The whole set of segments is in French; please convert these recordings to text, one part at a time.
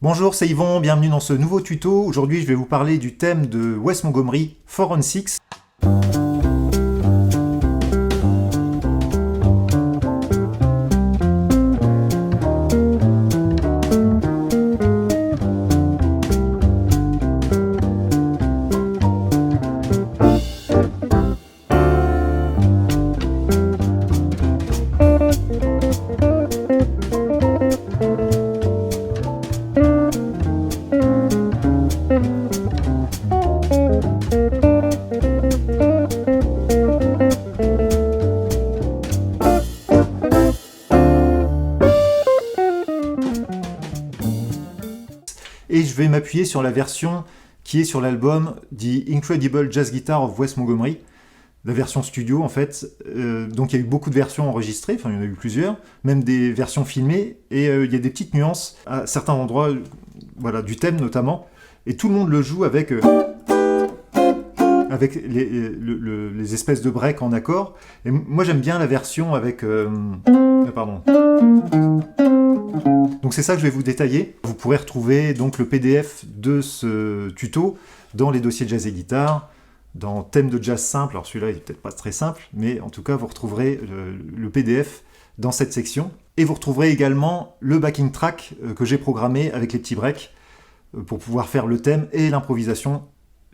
Bonjour, c'est Yvon, bienvenue dans ce nouveau tuto. Aujourd'hui, je vais vous parler du thème de Wes Montgomery, 4 on 6. Et je vais m'appuyer sur la version qui est sur l'album The Incredible Jazz Guitar of Wes Montgomery, la version studio en fait. Donc il y a eu beaucoup de versions enregistrées, enfin il y en a eu plusieurs, même des versions filmées, et il y a des petites nuances à certains endroits, voilà, du thème notamment, et tout le monde le joue avec les espèces de breaks en accord. Et moi j'aime bien la version avec... pardon. Donc c'est ça que je vais vous détailler. Vous pourrez retrouver donc le PDF de ce tuto dans les dossiers de jazz et guitare, dans thème de jazz simple. Alors celui-là il est peut-être pas très simple, mais en tout cas vous retrouverez le PDF dans cette section. Et vous retrouverez également le backing track que j'ai programmé avec les petits breaks pour pouvoir faire le thème et l'improvisation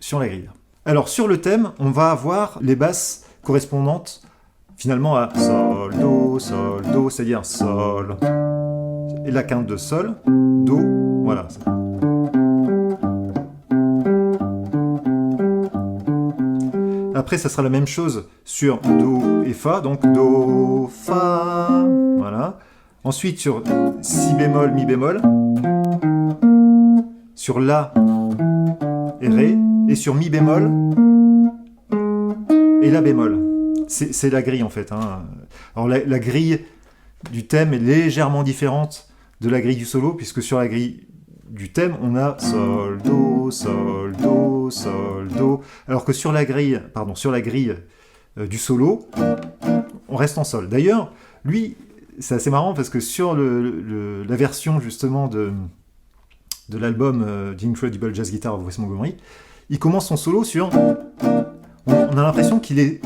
sur la grille. Alors sur le thème, on va avoir les basses correspondantes finalement à sol, do, c'est-à-dire sol, et la quinte de sol, do, voilà. Après, ça sera la même chose sur do et fa, donc do, fa, voilà. Ensuite sur si bémol, mi bémol, sur la et ré, et sur mi bémol et la bémol. C'est la grille en fait. Hein. Alors la grille du thème est légèrement différente de la grille du solo, puisque sur la grille du thème, on a sol, do, alors que sur la grille, du solo, on reste en sol. D'ailleurs, lui, c'est assez marrant parce que sur la version justement de l'album The Incredible Jazz Guitar of Wes Montgomery, il commence son solo sur... On a l'impression qu'il est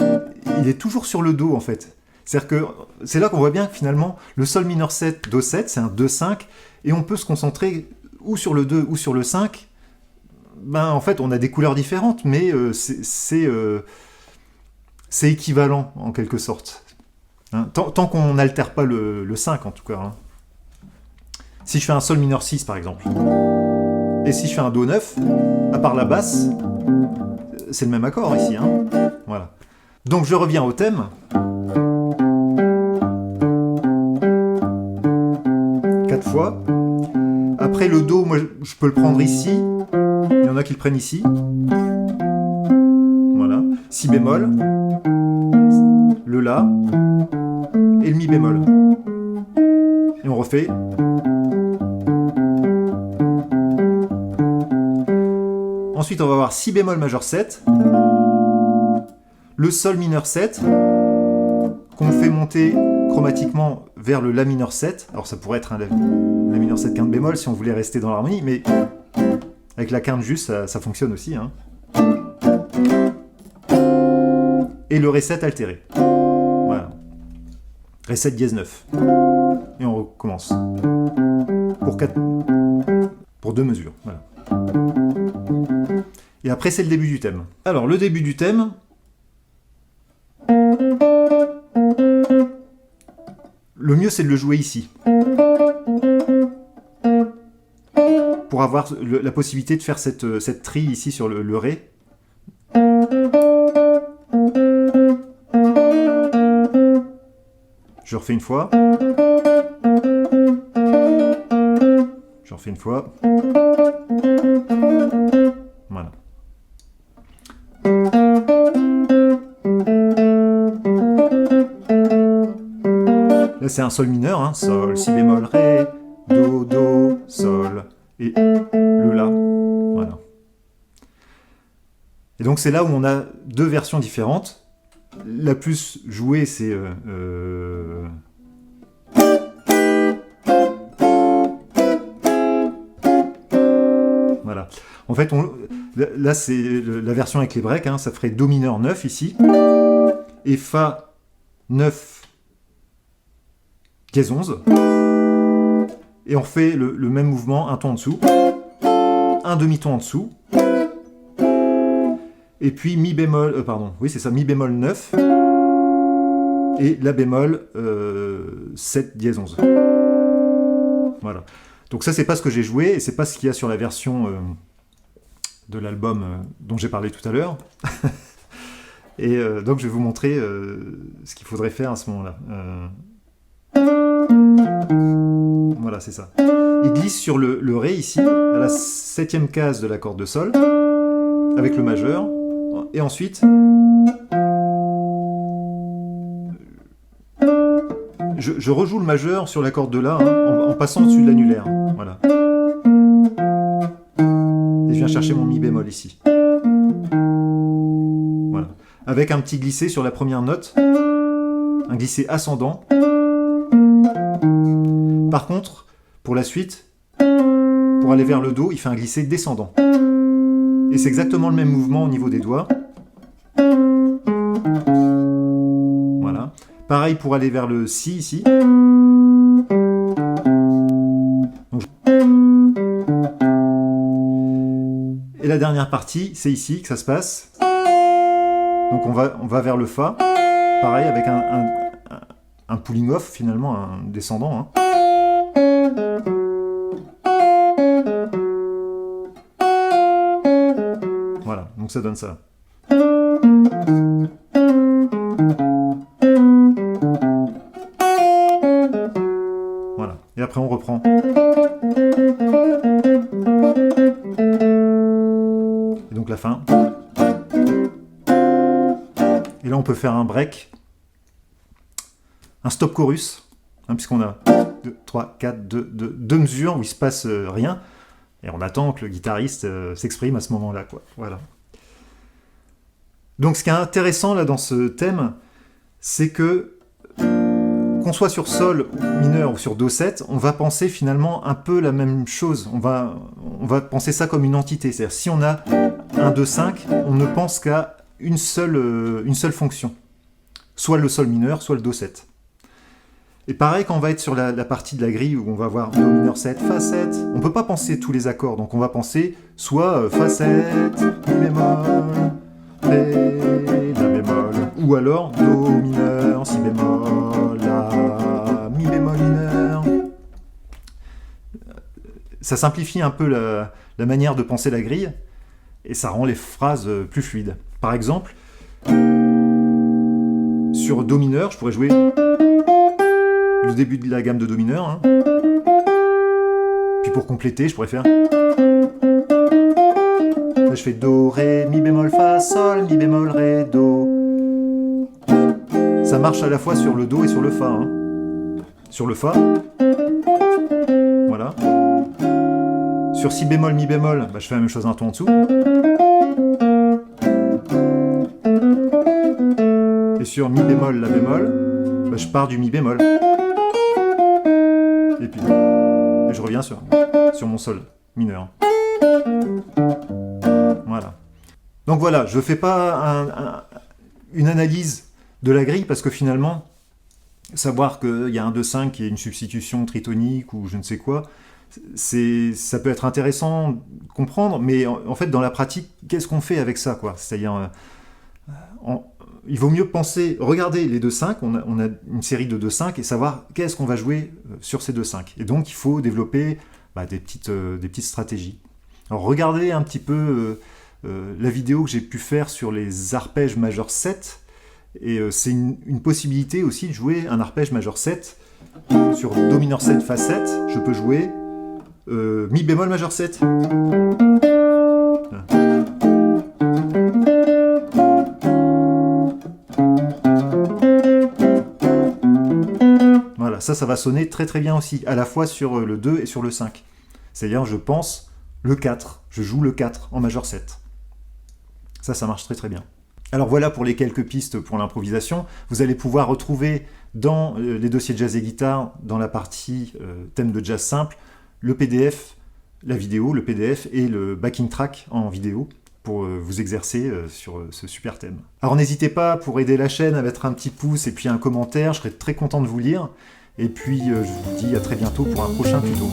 toujours sur le do en fait. C'est-à-dire que c'est là qu'on voit bien que finalement le sol mineur 7, do 7, c'est un 2-5, et on peut se concentrer ou sur le 2 ou sur le 5. Ben, en fait, on a des couleurs différentes, mais c'est équivalent en quelque sorte. Hein, tant qu'on n'altère pas le 5 en tout cas. Hein. Si je fais un sol mineur 6 par exemple, et si je fais un do 9, à part la basse, c'est le même accord ici. Hein. Voilà. Donc je reviens au thème. Quatre fois. Après le do, moi je peux le prendre ici. Il y en a qui le prennent ici. Voilà. Si bémol, le la et le mi bémol. Et on refait. Ensuite, on va avoir si bémol majeur 7, le sol mineur 7, qu'on fait monter chromatiquement vers le la mineur 7. Alors ça pourrait être un la mineur 7 quinte bémol si on voulait rester dans l'harmonie, mais avec la quinte juste, ça fonctionne aussi. Hein. Et le ré 7 altéré. Voilà. Ré 7 dièse 9. Et on recommence. Pour deux mesures. Voilà. Et après, c'est le début du thème. Alors, le début du thème... Le mieux, c'est de le jouer ici. Pour avoir la possibilité de faire cette tri ici sur le ré. Je refais une fois. Je refais une fois. Voilà. Là, c'est un sol mineur, hein. Sol, si bémol, ré, do, sol, et le la. Voilà. Et donc, c'est là où on a deux versions différentes. La plus jouée, c'est... En fait, là c'est la version avec les breaks, hein, ça ferait Do mineur 9 ici, et Fa 9, dièse 11, et on fait le même mouvement, un ton en dessous, un demi-ton en dessous, et puis Mi bémol, oui c'est ça, Mi bémol 9, et La bémol 7 dièse 11. Voilà. Donc ça c'est pas ce que j'ai joué, et c'est pas ce qu'il y a sur la version de l'album dont j'ai parlé tout à l'heure. Et donc je vais vous montrer ce qu'il faudrait faire à ce moment-là. Voilà, c'est ça. Il glisse sur le Ré ici, à la 7e case de la corde de Sol, avec le majeur, et ensuite je rejoue le majeur sur la corde de La, hein, en passant au-dessus de l'annulaire. Voilà. Et je viens chercher mon Mi bémol ici. Voilà. Avec un petit glissé sur la première note, un glissé ascendant. Par contre, pour la suite, pour aller vers le Do, il fait un glissé descendant. Et c'est exactement le même mouvement au niveau des doigts. Voilà. Pareil pour aller vers le Si ici. Donc, et la dernière partie, c'est ici que ça se passe. Donc on va vers le Fa. Pareil avec un pulling off finalement, un descendant. Hein. Voilà, donc ça donne ça. Voilà, et après on reprend. Et donc la fin. Et là on peut faire un break, un stop chorus, hein, puisqu'on a 2, 3, 4, 2 mesures où il ne se passe rien. Et on attend que le guitariste s'exprime à ce moment-là, quoi. Voilà. Donc ce qui est intéressant là dans ce thème, c'est que qu'on soit sur Sol mineur ou sur Do 7, on va penser finalement un peu la même chose. On va penser ça comme une entité. C'est-à-dire si on a un 2-5, on ne pense qu'à une seule fonction. Soit le Sol mineur, soit le Do 7. Et pareil, quand on va être sur la partie de la grille où on va voir Do mineur 7, Fa 7, on ne peut pas penser tous les accords, donc on va penser soit Fa 7, Mi bémol, Ré, La bémol, ou alors Do mineur, Si bémol, La, Mi bémol mineur. Ça simplifie un peu la manière de penser la grille, et ça rend les phrases plus fluides. Par exemple, sur Do mineur, je pourrais jouer le début de la gamme de Do mineur. Hein. Puis pour compléter, je pourrais faire... Là, je fais Do, Ré, Mi bémol, Fa, Sol, Mi bémol, Ré, Do. Ça marche à la fois sur le Do et sur le Fa. Hein. Sur le Fa. Voilà. Sur Si bémol, Mi bémol, je fais la même chose un ton en dessous. Et sur Mi bémol, La bémol, je pars du Mi bémol. Et puis, je reviens sur mon Sol mineur. Voilà. Donc voilà, je ne fais pas une analyse de la grille parce que finalement, savoir qu'il y a un 2-5 qui est une substitution tritonique ou je ne sais quoi, ça peut être intéressant de comprendre, mais en fait, dans la pratique, qu'est-ce qu'on fait avec ça, quoi ? C'est-à-dire, il vaut mieux penser, regarder les 2-5, on a une série de 2-5 et savoir qu'est-ce qu'on va jouer sur ces 2-5. Et donc il faut développer des petites stratégies. Alors regardez un petit peu la vidéo que j'ai pu faire sur les arpèges majeur 7, et c'est une possibilité aussi de jouer un arpège majeur 7 sur Do mineur 7, Fa 7, je peux jouer Mi bémol majeur 7. Voilà, ça va sonner très très bien aussi, à la fois sur le 2 et sur le 5. C'est-à-dire, je pense le 4, je joue le 4 en majeur 7. Ça marche très très bien. Alors voilà pour les quelques pistes pour l'improvisation. Vous allez pouvoir retrouver dans les dossiers jazz et guitare, dans la partie thème de jazz simple, le PDF la vidéo, le PDF et le backing track en vidéo pour vous exercer sur ce super thème. Alors n'hésitez pas, pour aider la chaîne, à mettre un petit pouce et puis un commentaire, je serai très content de vous lire. Et puis je vous dis à très bientôt pour un prochain tuto.